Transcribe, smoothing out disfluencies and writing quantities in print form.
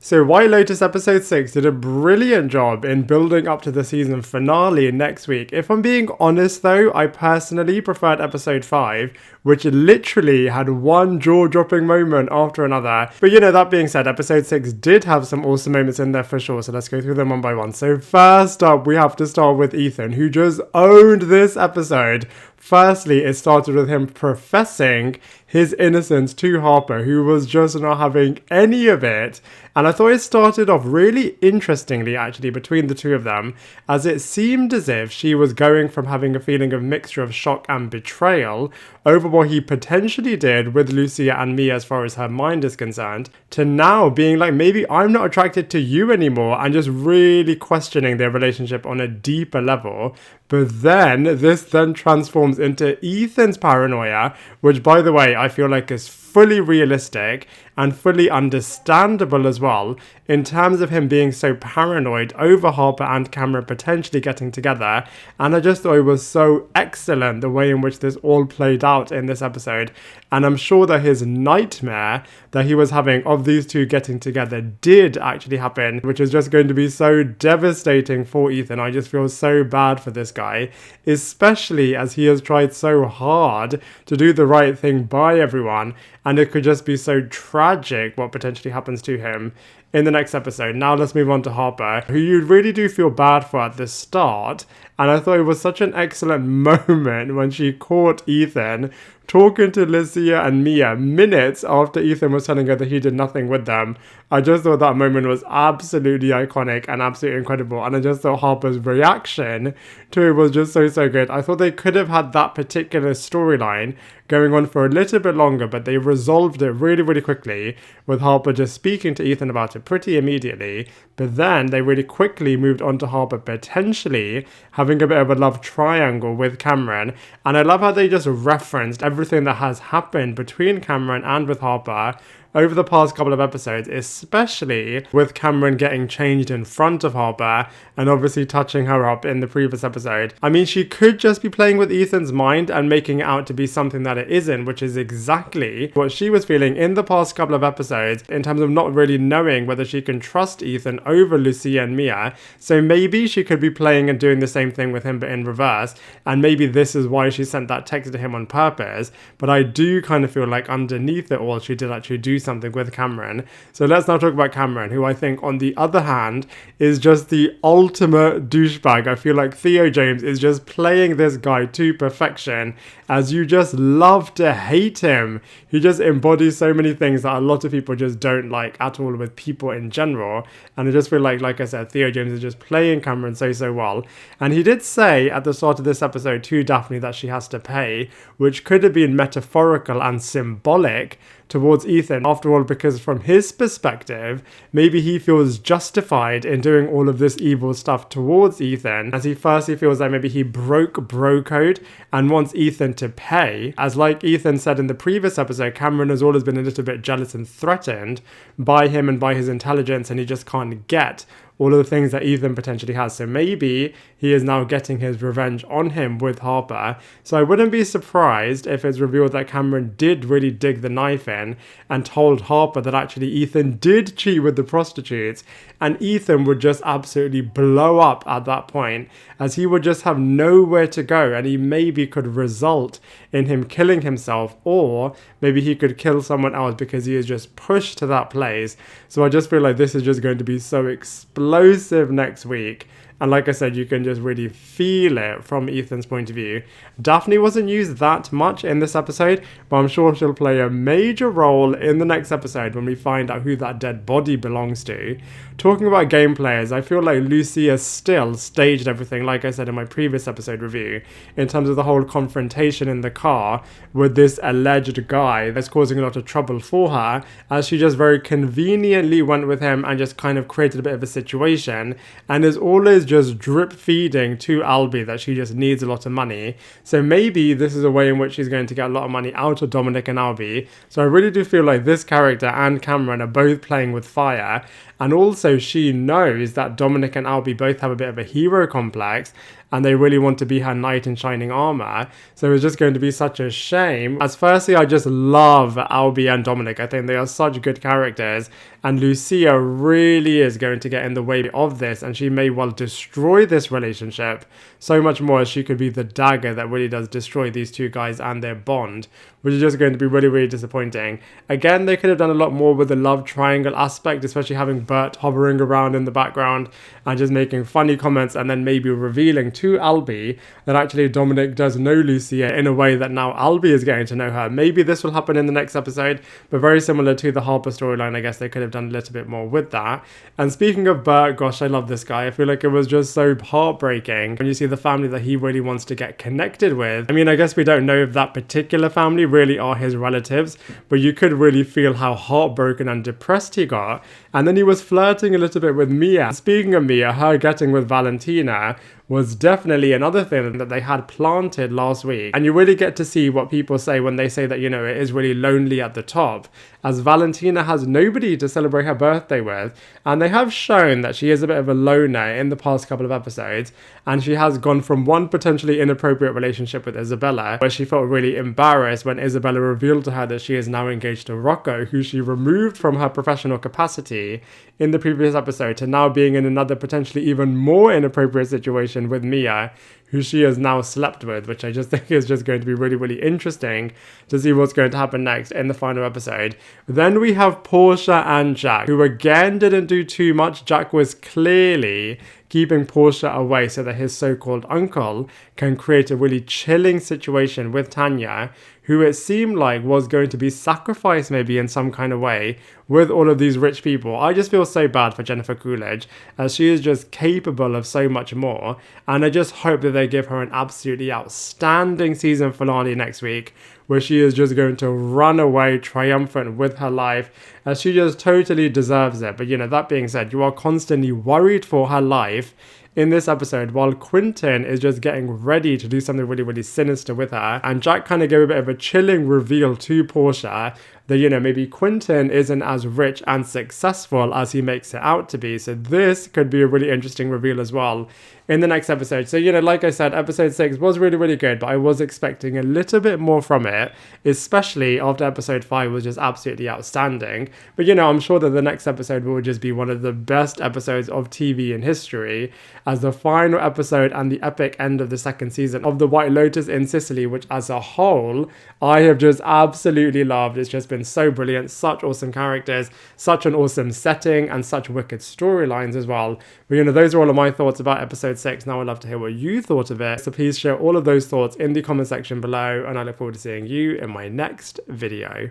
So White Lotus episode 6 did a brilliant job in building up to the season finale next week. If I'm being honest though, I personally preferred episode 5, which literally had one jaw-dropping moment after another. But that being said, episode 6 did have some awesome moments in there for sure, so let's go through them one by one. So first up, we have to start with Ethan, who just owned this episode. Firstly, it started with him professing his innocence to Harper, who was just not having any of it. And I thought it started off really interestingly, actually, between the two of them, as it seemed as if she was going from having a feeling of mixture of shock and betrayal over what he potentially did with Lucia and Mia as far as her mind is concerned, to now being like, maybe I'm not attracted to you anymore, and just really questioning their relationship on a deeper level. But then this then transforms into Ethan's paranoia, which, by the way, I feel like is fully realistic and fully understandable as well, in terms of him being so paranoid over Harper and Cameron potentially getting together. And I just thought it was so excellent the way in which this all played out in this episode. And I'm sure that his nightmare that he was having of these two getting together did actually happen, which is just going to be so devastating for Ethan. I just feel so bad for this guy, especially as he has tried so hard to do the right thing by everyone, and it could just be so tragic what potentially happens to him in the next episode. Now let's move on to Harper, who you really do feel bad for at the start. And I thought it was such an excellent moment when she caught Ethan talking to Lucia and Mia minutes after Ethan was telling her that he did nothing with them. I just thought that moment was absolutely iconic and absolutely incredible. And I just thought Harper's reaction to it was just so good. I thought they could have had that particular storyline going on for a little bit longer, but they resolved it really quickly, with Harper just speaking to Ethan about it pretty immediately. But then they really quickly moved on to Harper potentially having a bit of a love triangle with Cameron. And I love how they just referenced everything that has happened between Cameron and with Harper over the past couple of episodes, especially with Cameron getting changed in front of Harper and obviously touching her up in the previous episode. I mean, she could just be playing with Ethan's mind and making it out to be something that it isn't, which is exactly what she was feeling in the past couple of episodes in terms of not really knowing whether she can trust Ethan over Lucia and Mia. So maybe she could be playing and doing the same thing with him but in reverse, and maybe this is why she sent that text to him on purpose. But I do kind of feel like underneath it all, she did actually do something with Cameron. So let's now talk about Cameron, who I think on the other hand is just the ultimate douchebag. I feel like Theo James is just playing this guy to perfection, as you just love to hate him. He just embodies so many things that a lot of people just don't like at all with people in general. And I just feel like I said, Theo James is just playing Cameron so well. And he did say at the start of this episode to Daphne that she has to pay, which could have been metaphorical and symbolic towards Ethan, after all, because from his perspective, maybe he feels justified in doing all of this evil stuff towards Ethan, as he firstly feels like maybe he broke bro code and wants Ethan to pay. As like Ethan said in the previous episode, Cameron has always been a little bit jealous and threatened by him and by his intelligence, and he just can't get all of the things that Ethan potentially has. So maybe he is now getting his revenge on him with Harper. So I wouldn't be surprised if it's revealed that Cameron did really dig the knife in and told Harper that actually Ethan did cheat with the prostitutes, and Ethan would just absolutely blow up at that point, as he would just have nowhere to go, and he maybe could result in him killing himself, or maybe he could kill someone else because he is just pushed to that place. So I just feel like this is just going to be so explosive next week. And like I said, you can just really feel it from Ethan's point of view. Daphne wasn't used that much in this episode, but I'm sure she'll play a major role in the next episode when we find out who that dead body belongs to. Talking about game players, I feel like Lucia still staged everything, like I said in my previous episode review, in terms of the whole confrontation in the car with this alleged guy that's causing a lot of trouble for her, as she just very conveniently went with him and just kind of created a bit of a situation, and is always just drip feeding to Aubrey that she just needs a lot of money. So maybe this is a way in which she's going to get a lot of money out of Dominic and Aubrey. So I really do feel like this character and Cameron are both playing with fire. And also she knows that Dominic and Aubrey both have a bit of a hero complex and they really want to be her knight in shining armor. So it's just going to be such a shame. As firstly, I just love Aubrey and Dominic. I think they are such good characters. And Lucia really is going to get in the way of this. And she may well destroy this relationship so much more as she could be the dagger that really does destroy these two guys and their bond, which is just going to be really, really disappointing. Again, they could have done a lot more with the love triangle aspect, especially having Bert hovering around in the background and just making funny comments and then maybe revealing to Aubrey that actually Dominic does know Lucia in a way that now Aubrey is getting to know her. Maybe this will happen in the next episode, but very similar to the Harper storyline, I guess they could have done a little bit more with that. And speaking of Bert, gosh, I love this guy. I feel like it was just so heartbreaking when you see the family that he really wants to get connected with. I mean, I guess we don't know if that particular family really are his relatives, but you could really feel how heartbroken and depressed he got. And then he was flirting a little bit with Mia. Speaking of Mia, her getting with Valentina was definitely another thing that they had planted last week. And you really get to see what people say when they say that, you know, it is really lonely at the top, as Valentina has nobody to celebrate her birthday with. And they have shown that she is a bit of a loner in the past couple of episodes. And she has gone from one potentially inappropriate relationship with Isabella, where she felt really embarrassed when Isabella revealed to her that she is now engaged to Rocco, who she removed from her professional capacity in the previous episode, to now being in another potentially even more inappropriate situation with Mia, who she has now slept with, which I just think is just going to be really, really interesting to see what's going to happen next in the final episode. Then we have Portia and Jack, who again didn't do too much. Jack was clearly keeping Portia away so that his so-called uncle can create a really chilling situation with Tanya, who it seemed like was going to be sacrificed maybe in some kind of way with all of these rich people. I just feel so bad for Jennifer Coolidge, as she is just capable of so much more, and I just hope that they give her an absolutely outstanding season finale next week, where she is just going to run away triumphant with her life, as she just totally deserves it. But you know, that being said, you are constantly worried for her life in this episode, while Quentin is just getting ready to do something really, really sinister with her. And Jack kind of gave a bit of a chilling reveal to Portia that, you know, maybe Quentin isn't as rich and successful as he makes it out to be. So this could be a really interesting reveal as well in the next episode. So, you know, like I said, episode 6 was really, really good, but I was expecting a little bit more from it, especially after episode 5 was just absolutely outstanding. But, you know, I'm sure that the next episode will just be one of the best episodes of TV in history, as the final episode and the epic end of the second season of The White Lotus in Sicily, which as a whole, I have just absolutely loved. It's just been so brilliant, such awesome characters, such an awesome setting, and such wicked storylines as well. But, you know, those are all of my thoughts about episode 6. Now I'd love to hear what you thought of it. So please share all of those thoughts in the comment section below, and I look forward to seeing you in my next video.